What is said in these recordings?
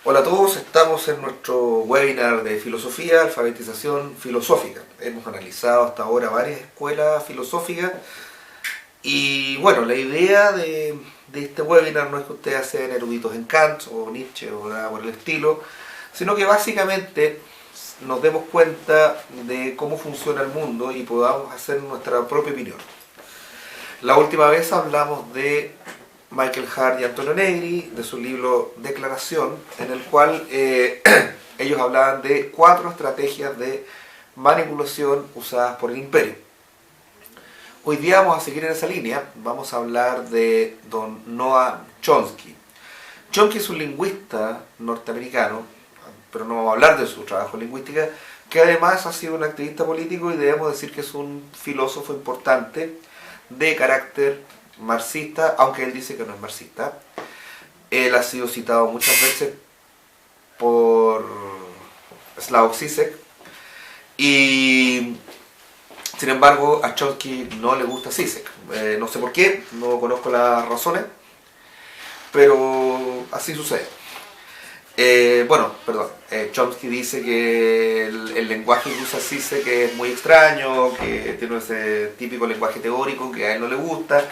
Hola a todos, estamos en nuestro webinar de filosofía, alfabetización filosófica. Hemos analizado hasta ahora varias escuelas filosóficas y bueno, la idea de este webinar no es que ustedes sean eruditos en Kant o Nietzsche o nada por el estilo, sino que básicamente nos demos cuenta de cómo funciona el mundo y podamos hacer nuestra propia opinión. La última vez hablamos de Michael Hart y Antonio Negri, de su libro Declaración, en el cual ellos hablaban de 4 estrategias de manipulación usadas por el imperio. Hoy día vamos a seguir en esa línea, vamos a hablar de don Noam Chomsky. Chomsky es un lingüista norteamericano, pero no vamos a hablar de su trabajo en lingüística, que además ha sido un activista político y debemos decir que es un filósofo importante de carácter marxista, aunque él dice que no es marxista. Él ha sido citado muchas veces por Slavoj Žižek y sin embargo a Chomsky no le gusta Žižek. No sé por qué, no conozco las razones, pero así sucede. Chomsky dice que el lenguaje que usa Žižek es muy extraño, que tiene ese típico lenguaje teórico que a él no le gusta,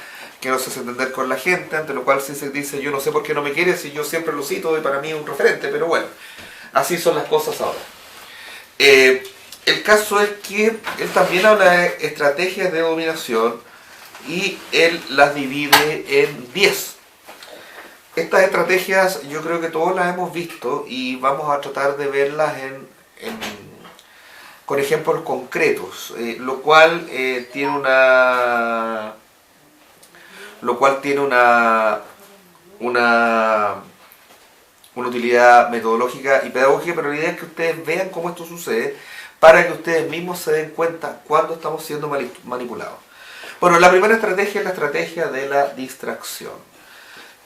que no se hace entender con la gente, ante lo cual Žižek dice: yo no sé por qué no me quiere si yo siempre lo cito y para mí es un referente, pero bueno, así son las cosas ahora. El caso es que él también habla de estrategias de dominación y él las divide en 10. Estas estrategias yo creo que todos las hemos visto y vamos a tratar de verlas con ejemplos concretos, lo cual tiene una utilidad metodológica y pedagógica, pero la idea es que ustedes vean cómo esto sucede para que ustedes mismos se den cuenta cuando estamos siendo manipulados. Bueno, la primera estrategia es la estrategia de la distracción.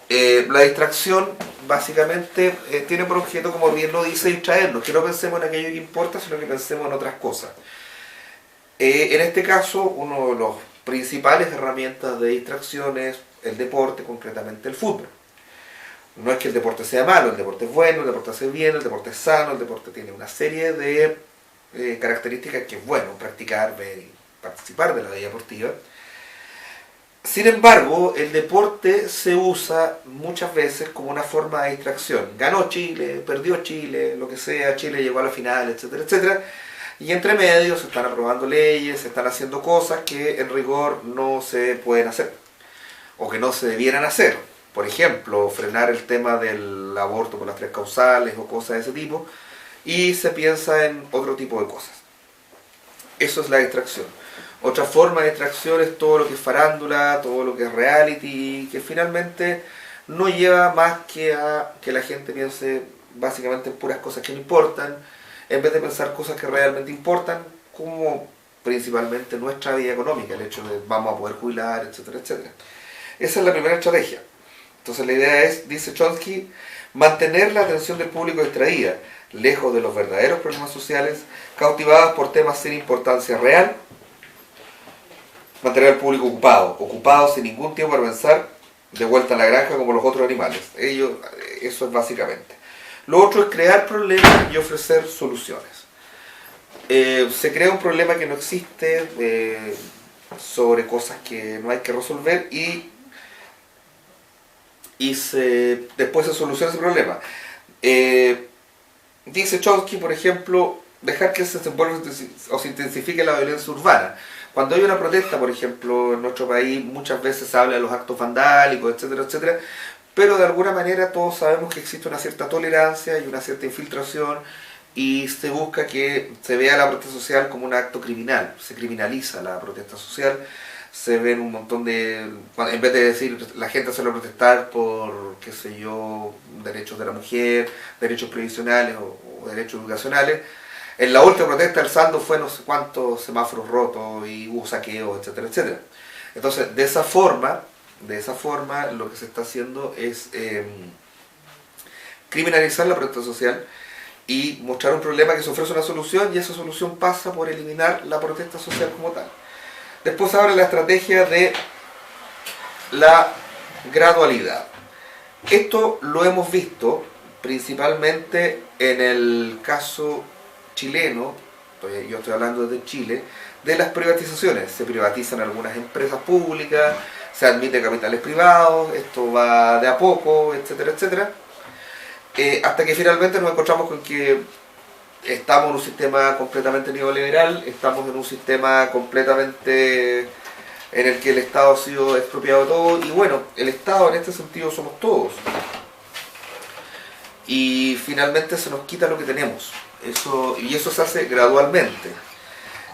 La distracción básicamente tiene por objeto, como bien lo dice, distraernos, que no pensemos en aquello que importa, sino que pensemos en otras cosas. En este caso, una de las principales herramientas de distracción es el deporte, concretamente el fútbol. No es que el deporte sea malo, el deporte es bueno, el deporte hace bien, el deporte es sano, el deporte tiene una serie de características que es bueno practicar, ver y participar de la vida deportiva. Sin embargo, el deporte se usa muchas veces como una forma de distracción. Ganó Chile, perdió Chile, lo que sea, Chile llegó a la final, etcétera, etcétera. Y entre medio se están aprobando leyes, se están haciendo cosas que en rigor no se pueden hacer o que no se debieran hacer. Por ejemplo, frenar el tema del aborto por las 3 causales o cosas de ese tipo, y se piensa en otro tipo de cosas. Eso es la distracción. Otra forma de distracción es todo lo que es farándula, todo lo que es reality, que finalmente no lleva más que a que la gente piense básicamente en puras cosas que no importan, en vez de pensar cosas que realmente importan, como principalmente nuestra vida económica, el hecho de vamos a poder jubilar, etcétera, etcétera. Esa es la primera estrategia. Entonces la idea es, dice Chomsky, mantener la atención del público distraída, lejos de los verdaderos problemas sociales, cautivadas por temas sin importancia real, mantener al público ocupado sin ningún tiempo para pensar, de vuelta a la granja como los otros animales. Eso es básicamente. Lo otro es crear problemas y ofrecer soluciones. Se crea un problema que no existe sobre cosas que no hay que resolver y después se soluciona ese problema. Dice Chomsky, por ejemplo, dejar que se desenvuelva o se intensifique la violencia urbana. Cuando hay una protesta, por ejemplo, en nuestro país muchas veces se habla de los actos vandálicos, etcétera, etcétera, pero de alguna manera todos sabemos que existe una cierta tolerancia y una cierta infiltración y se busca que se vea la protesta social como un acto criminal, se criminaliza la protesta social, se ven un montón de, en vez de decir la gente suele protestar por, qué sé yo, derechos de la mujer, derechos previsionales o derechos educacionales. En la última protesta el saldo fue no sé cuántos semáforos rotos y hubo saqueos, etcétera, etcétera. Entonces, de esa forma lo que se está haciendo es criminalizar la protesta social y mostrar un problema que se ofrece una solución, y esa solución pasa por eliminar la protesta social como tal. Después habla la estrategia de la gradualidad. Esto lo hemos visto principalmente en el caso chileno, yo estoy hablando desde Chile, de las privatizaciones. Se privatizan algunas empresas públicas, se admite capitales privados, esto va de a poco, etcétera, etcétera, hasta que finalmente nos encontramos con que estamos en un sistema completamente neoliberal, estamos en un sistema completamente en el que el Estado ha sido expropiado de todo, y bueno, el Estado en este sentido somos todos. Y finalmente se nos quita lo que tenemos, y eso se hace gradualmente.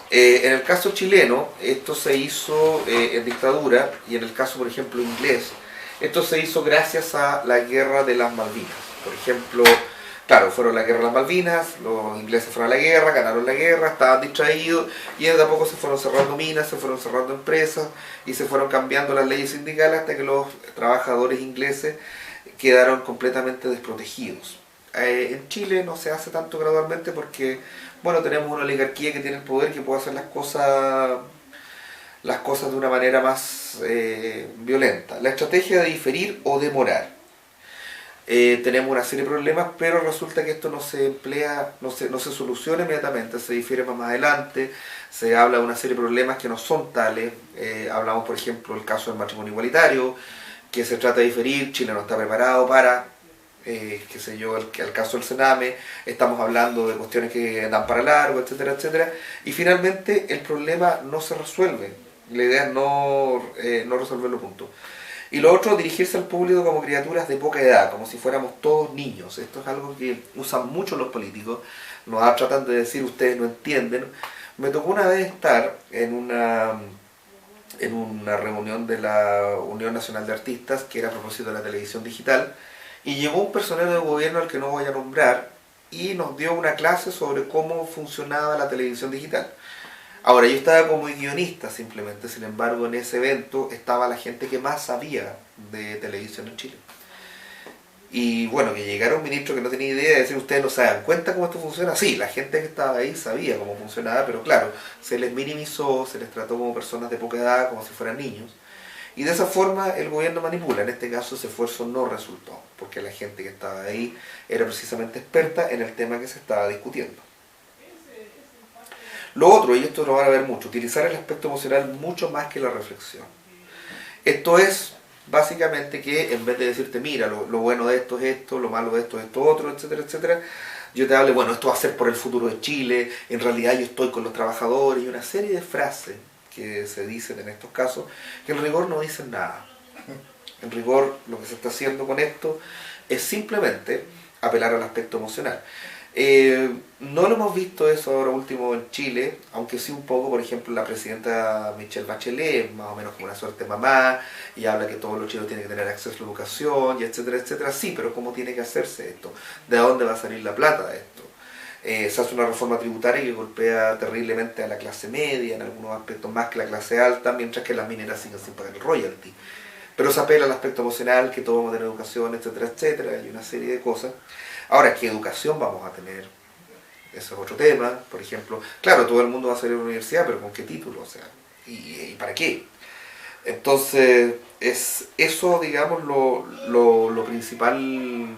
En el caso chileno, esto se hizo en dictadura, y en el caso, por ejemplo, inglés, esto se hizo gracias a la guerra de las Malvinas. Por ejemplo, claro, fueron la guerra de las Malvinas, los ingleses fueron a la guerra, ganaron la guerra, estaban distraídos, y de a poco se fueron cerrando minas, se fueron cerrando empresas, y se fueron cambiando las leyes sindicales hasta que los trabajadores ingleses quedaron completamente desprotegidos. En Chile no se hace tanto gradualmente porque, bueno, tenemos una oligarquía que tiene el poder, que puede hacer las cosas de una manera más violenta. La estrategia de diferir o demorar. Tenemos una serie de problemas, pero resulta que esto no se emplea, no se soluciona inmediatamente, se difiere más adelante, se habla de una serie de problemas que no son tales. Hablamos, por ejemplo, del caso del matrimonio igualitario, que se trata de diferir, Chile no está preparado para, qué sé yo, el caso del Sename, estamos hablando de cuestiones que dan para largo, etcétera, etcétera, y finalmente el problema no se resuelve. La idea es no resolverlo, punto. Y lo otro, dirigirse al público como criaturas de poca edad, como si fuéramos todos niños. Esto es algo que usan mucho los políticos, nos tratan de decir ustedes no entienden. Me tocó una vez estar en una reunión de la Unión Nacional de Artistas, que era a propósito de la televisión digital, y llegó un personero de gobierno al que no voy a nombrar, y nos dio una clase sobre cómo funcionaba la televisión digital. Ahora, yo estaba como guionista simplemente, sin embargo, en ese evento estaba la gente que más sabía de televisión en Chile. Y bueno, que llegara un ministro que no tenía idea de decir, ustedes no se dan cuenta cómo esto funciona. Sí, la gente que estaba ahí sabía cómo funcionaba, pero claro, se les minimizó, se les trató como personas de poca edad, como si fueran niños. Y de esa forma el gobierno manipula. En este caso ese esfuerzo no resultó, porque la gente que estaba ahí era precisamente experta en el tema que se estaba discutiendo. Lo otro, y esto lo van a ver mucho, utilizar el aspecto emocional mucho más que la reflexión. Esto es básicamente que en vez de decirte, mira, lo bueno de esto es esto, lo malo de esto es esto otro, etcétera, etcétera, yo te hable, bueno, esto va a ser por el futuro de Chile, en realidad yo estoy con los trabajadores, y una serie de frases que se dicen en estos casos, que en rigor no dicen nada. En rigor, lo que se está haciendo con esto es simplemente apelar al aspecto emocional. No lo hemos visto eso ahora último en Chile, aunque sí un poco. Por ejemplo, la presidenta Michelle Bachelet, más o menos como una suerte mamá, y habla que todos los chilenos tienen que tener acceso a la educación, y etcétera, etcétera. Sí, pero ¿cómo tiene que hacerse esto? ¿De dónde va a salir la plata de esto? Se hace una reforma tributaria que golpea terriblemente a la clase media, en algunos aspectos más que la clase alta, mientras que las mineras siguen sin pagar el royalty. Pero se apela al aspecto emocional, que todos vamos a tener educación, etcétera, etcétera, y una serie de cosas. Ahora, ¿qué educación vamos a tener? Eso es otro tema. Por ejemplo, claro, todo el mundo va a salir a la universidad, pero ¿con qué título? O sea, ¿y para qué? Entonces, es eso, digamos, lo principal.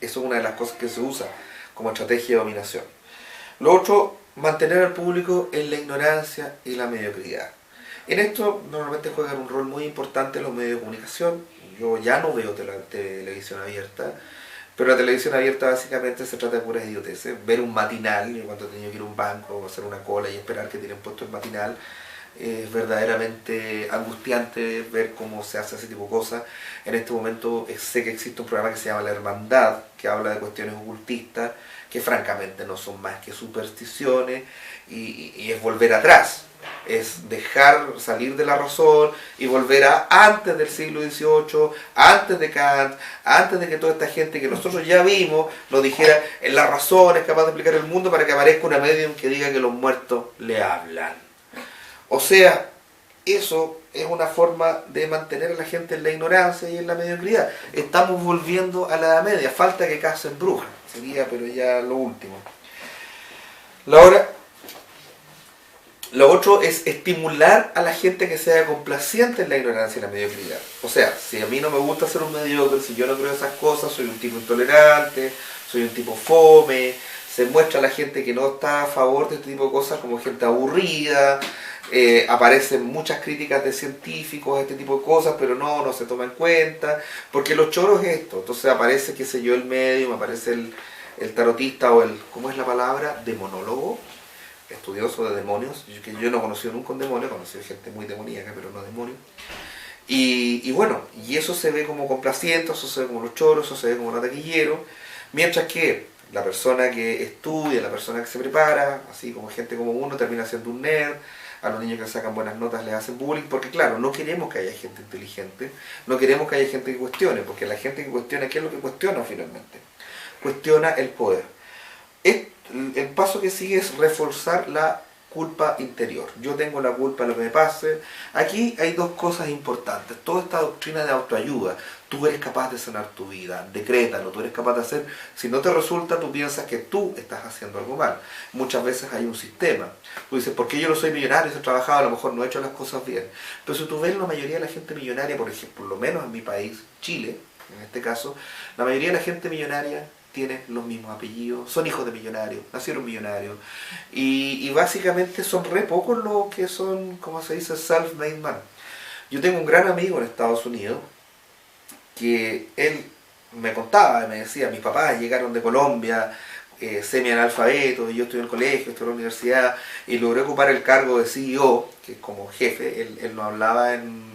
Eso es una de las cosas que se usa como estrategia de dominación. Lo otro, mantener al público en la ignorancia y la mediocridad. En esto normalmente juegan un rol muy importante los medios de comunicación. Yo ya no veo televisión abierta, pero la televisión abierta básicamente se trata de puras idioteces. Ver un matinal, yo cuando he tenido que ir a un banco o hacer una cola y esperar que tienen puesto el matinal, es verdaderamente angustiante ver cómo se hace ese tipo de cosas. En este momento sé que existe un programa que se llama La Hermandad, que habla de cuestiones ocultistas, que francamente no son más que supersticiones, y es volver atrás. Es dejar salir de la razón y volver a antes del siglo XVIII, antes de Kant, antes de que toda esta gente que nosotros ya vimos nos dijera, la razón es capaz de explicar el mundo, para que aparezca una medium que diga que los muertos le hablan. O sea, eso es una forma de mantener a la gente en la ignorancia y en la mediocridad. Estamos volviendo a la Edad Media, falta que casen brujas, sería pero ya lo último. Ahora, Lo otro es estimular a la gente que sea complaciente en la ignorancia y la mediocridad. O sea, si a mí no me gusta ser un mediocre, si yo no creo esas cosas, soy un tipo intolerante, soy un tipo fome, se muestra a la gente que no está a favor de este tipo de cosas como gente aburrida, aparecen muchas críticas de científicos a este tipo de cosas, pero no se toma en cuenta, porque los choros es esto, entonces aparece, qué sé yo, el medio, me aparece el tarotista o el, ¿cómo es la palabra? Demonólogo, estudioso de demonios, que yo no he conocido nunca un demonio, he conocido gente muy demoníaca, pero no demonios. Y bueno, y eso se ve como complaciente, eso se ve como los choros, eso se ve como los taquilleros, mientras que la persona que estudia, la persona que se prepara, así como gente como uno, termina siendo un nerd, a los niños que sacan buenas notas les hacen bullying, porque claro, no queremos que haya gente inteligente, no queremos que haya gente que cuestione, porque la gente que cuestiona, ¿qué es lo que cuestiona finalmente? Cuestiona el poder. El paso que sigue es reforzar la culpa interior. Yo tengo la culpa de lo que me pase. Aquí hay dos cosas importantes. Toda esta doctrina de autoayuda. Tú eres capaz de sanar tu vida. Decrétalo. Tú eres capaz de hacer. Si no te resulta, tú piensas que tú estás haciendo algo mal. Muchas veces hay un sistema. Tú dices, ¿por qué yo no soy millonario? Si he trabajado, a lo mejor no he hecho las cosas bien. Pero si tú ves la mayoría de la gente millonaria, por ejemplo, por lo menos en mi país, Chile, en este caso, la mayoría de la gente millonaria tienen los mismos apellidos, son hijos de millonarios, nacieron millonarios, y básicamente son re pocos los que son, como se dice, self-made man. Yo tengo un gran amigo en Estados Unidos que él me contaba, me decía, mis papás llegaron de Colombia, semi-analfabetos, y yo estuve en el colegio, estuve en la universidad, y logré ocupar el cargo de CEO, que es como jefe. Él no hablaba en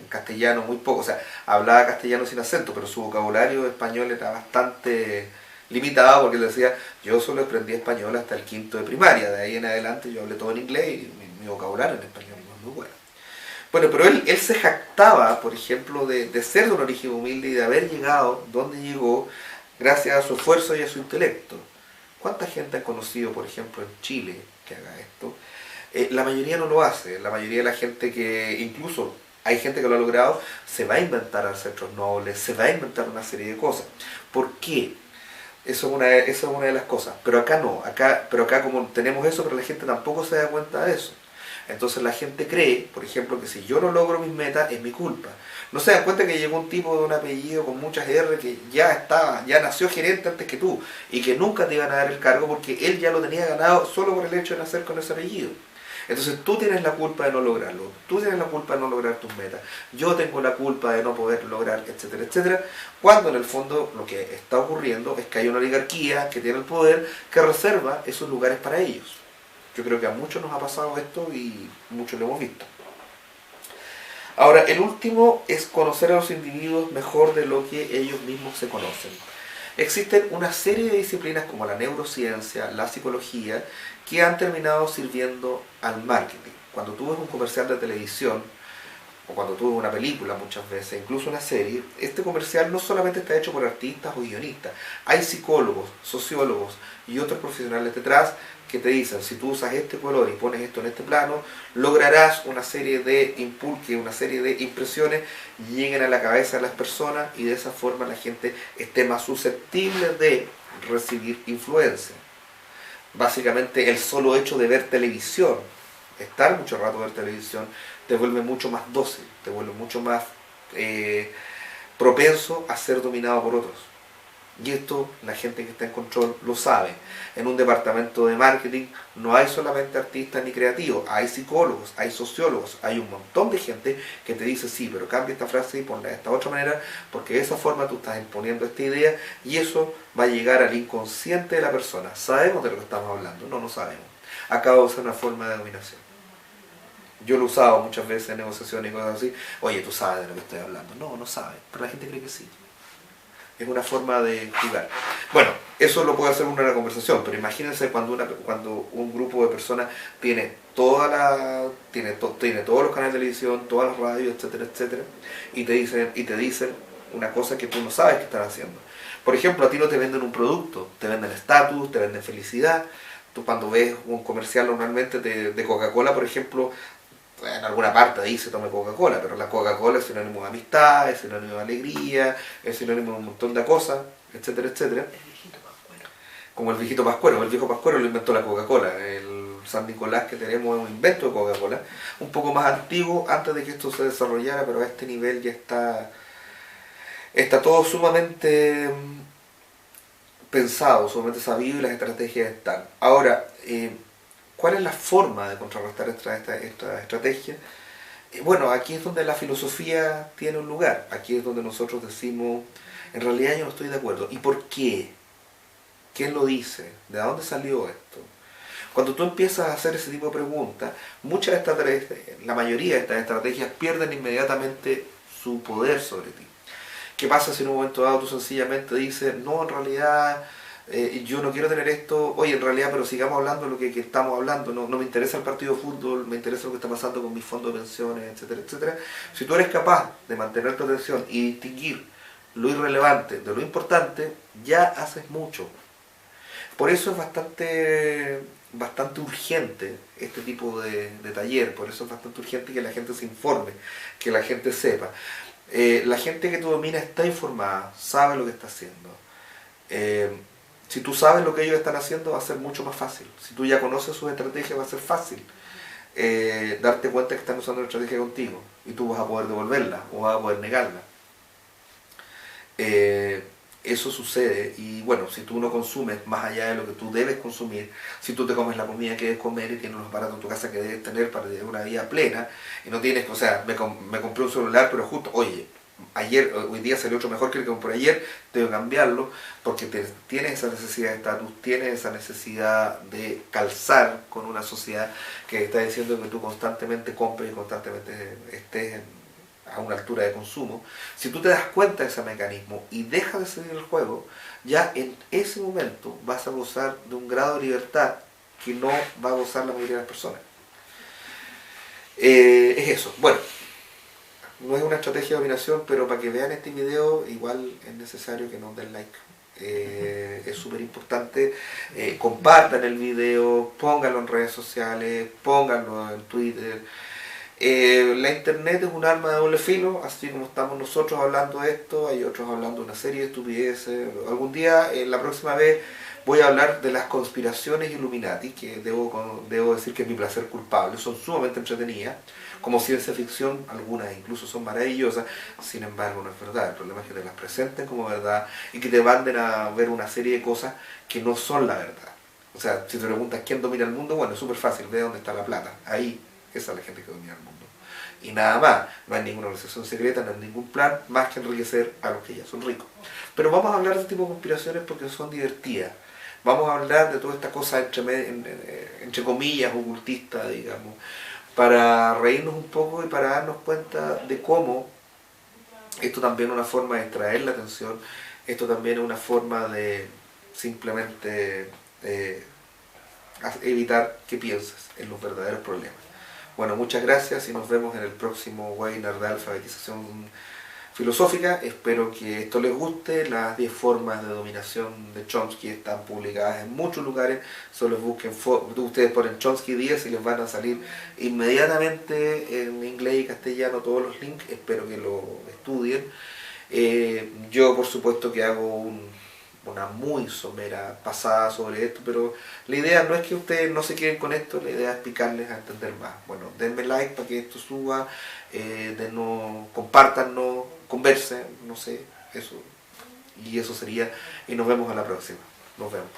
castellano muy poco, o sea, hablaba castellano sin acento, pero su vocabulario español era bastante limitado, porque él decía, yo solo aprendí español hasta el quinto de primaria, de ahí en adelante yo hablé todo en inglés y mi vocabulario en español no es muy bueno. Bueno, pero él se jactaba, por ejemplo, de ser de un origen humilde y de haber llegado donde llegó gracias a su esfuerzo y a su intelecto. ¿Cuánta gente han conocido, por ejemplo, en Chile que haga esto? La mayoría no lo hace. La mayoría de la gente que, incluso hay gente que lo ha logrado, se va a inventar ancestros nobles, se va a inventar una serie de cosas. ¿Por qué? Eso es una de las cosas. Pero acá no. Pero acá como tenemos eso, pero la gente tampoco se da cuenta de eso. Entonces la gente cree, por ejemplo, que si yo no logro mis metas es mi culpa. No se dan cuenta que llegó un tipo de un apellido con muchas R que ya nació gerente antes que tú y que nunca te iban a dar el cargo porque él ya lo tenía ganado solo por el hecho de nacer con ese apellido. Entonces tú tienes la culpa de no lograrlo, tú tienes la culpa de no lograr tus metas, yo tengo la culpa de no poder lograr, etcétera, etcétera, cuando en el fondo lo que está ocurriendo es que hay una oligarquía que tiene el poder que reserva esos lugares para ellos. Yo creo que a muchos nos ha pasado esto y muchos lo hemos visto. Ahora, el último es conocer a los individuos mejor de lo que ellos mismos se conocen. Existen una serie de disciplinas como la neurociencia, la psicología, que han terminado sirviendo al marketing. Cuando tú ves un comercial de televisión, o cuando tú ves una película muchas veces, incluso una serie, este comercial no solamente está hecho por artistas o guionistas, hay psicólogos, sociólogos y otros profesionales detrás que te dicen, si tú usas este color y pones esto en este plano, lograrás una serie de impulsos, una serie de impresiones lleguen a la cabeza de las personas y de esa forma la gente esté más susceptible de recibir influencia. Básicamente el solo hecho de ver televisión, estar mucho rato ver televisión, te vuelve mucho más dócil, te vuelve mucho más propenso a ser dominado por otros. Y esto la gente que está en control lo sabe. En un departamento de marketing no hay solamente artistas ni creativos, hay psicólogos, hay sociólogos, hay un montón de gente que te dice sí, pero cambia esta frase y ponla de esta otra manera, porque de esa forma tú estás imponiendo esta idea y eso va a llegar al inconsciente de la persona. ¿Sabemos de lo que estamos hablando? No, no sabemos. Acaba de ser una forma de dominación. Yo lo he usado muchas veces en negociaciones y cosas así. Oye, tú sabes de lo que estoy hablando. No, no sabes, pero la gente cree que sí. Es una forma de jugar. Bueno, eso lo puede hacer uno en la conversación, pero imagínense cuando un grupo de personas tiene tiene todos los canales de televisión, todas las radios, etcétera, etcétera, y te dicen una cosa que tú no sabes que están haciendo. Por ejemplo, a ti no te venden un producto, te venden estatus, te venden felicidad. Tú cuando ves un comercial normalmente de Coca-Cola, por ejemplo, en alguna parte dice tome Coca-Cola, pero la Coca-Cola es sinónimo de amistad, es sinónimo de alegría, es sinónimo de un montón de cosas, etcétera, etcétera. Como el viejito Pascuero lo inventó la Coca-Cola, San Nicolás que tenemos es un invento de Coca-Cola, un poco más antiguo antes de que esto se desarrollara, pero a este nivel ya está todo sumamente pensado, sumamente sabido y las estrategias están. Ahora, ¿cuál es la forma de contrarrestar esta estrategia? Bueno, aquí es donde la filosofía tiene un lugar, aquí es donde nosotros decimos, en realidad yo no estoy de acuerdo. ¿Y por qué? ¿Quién lo dice? ¿De dónde salió esto? Cuando tú empiezas a hacer ese tipo de preguntas, muchas de estas, la mayoría de estas estrategias pierden inmediatamente su poder sobre ti. ¿Qué pasa si en un momento dado tú sencillamente dices, no, en realidad yo no quiero tener esto, oye, en realidad, pero sigamos hablando de lo que estamos hablando, no me interesa el partido de fútbol, me interesa lo que está pasando con mis fondos de pensiones, etcétera, etcétera. Si tú eres capaz de mantener tu atención y distinguir lo irrelevante de lo importante, ya haces mucho. Por eso es bastante urgente este tipo de taller, por eso es bastante urgente que la gente se informe, que la gente sepa. La gente que tú dominas está informada, sabe lo que está haciendo. Si tú sabes lo que ellos están haciendo, va a ser mucho más fácil. Si tú ya conoces sus estrategias, va a ser fácil darte cuenta que están usando la estrategia contigo y tú vas a poder devolverla o vas a poder negarla. Eso sucede y bueno, si tú no consumes más allá de lo que tú debes consumir, si tú te comes la comida que debes comer y tienes los aparatos en tu casa que debes tener para tener una vida plena y no tienes, o sea, me compré un celular pero justo, oye, hoy día salió otro mejor que el que compré ayer, tengo que cambiarlo porque tienes esa necesidad de estatus, tienes esa necesidad de calzar con una sociedad que está diciendo que tú constantemente compres y constantemente estés a una altura de consumo. Si tú te das cuenta de ese mecanismo y dejas de seguir el juego, ya en ese momento vas a gozar de un grado de libertad que no va a gozar la mayoría de las personas. Es eso. Bueno, no es una estrategia de dominación, pero para que vean este video igual es necesario que nos den like. Es súper importante. Compartan el video, pónganlo en redes sociales, pónganlo en Twitter. La internet es un arma de doble filo, así como estamos nosotros hablando de esto, hay otros hablando de una serie de estupideces. Algún día, la próxima vez, voy a hablar de las conspiraciones Illuminati, que debo decir que es mi placer culpable, son sumamente entretenidas. Como ciencia ficción, algunas incluso son maravillosas, sin embargo no es verdad. El problema es que te las presenten como verdad y que te manden a ver una serie de cosas que no son la verdad. O sea, si te preguntas quién domina el mundo, bueno, es súper fácil, ve dónde está la plata, ahí. Esa es la gente que domina el mundo. Y nada más, no hay ninguna organización secreta, no hay ningún plan más que enriquecer a los que ya son ricos. Pero vamos a hablar de este tipo de conspiraciones porque son divertidas. Vamos a hablar de toda esta cosa entre comillas ocultista, digamos, para reírnos un poco y para darnos cuenta de cómo esto también es una forma de extraer la atención, esto también es una forma de simplemente evitar que pienses en los verdaderos problemas. Bueno, muchas gracias y nos vemos en el próximo webinar de alfabetización filosófica. Espero que esto les guste. Las 10 formas de dominación de Chomsky están publicadas en muchos lugares. Solo busquen, ustedes ponen Chomsky 10 y les van a salir inmediatamente en inglés y castellano todos los links. Espero que lo estudien. Yo por supuesto que hago una muy somera pasada sobre esto, pero la idea no es que ustedes no se queden con esto, la idea es explicarles a entender más. Bueno, denme like para que esto suba, compártanlo, conversen, no sé, eso. Y eso sería, y nos vemos a la próxima. Nos vemos.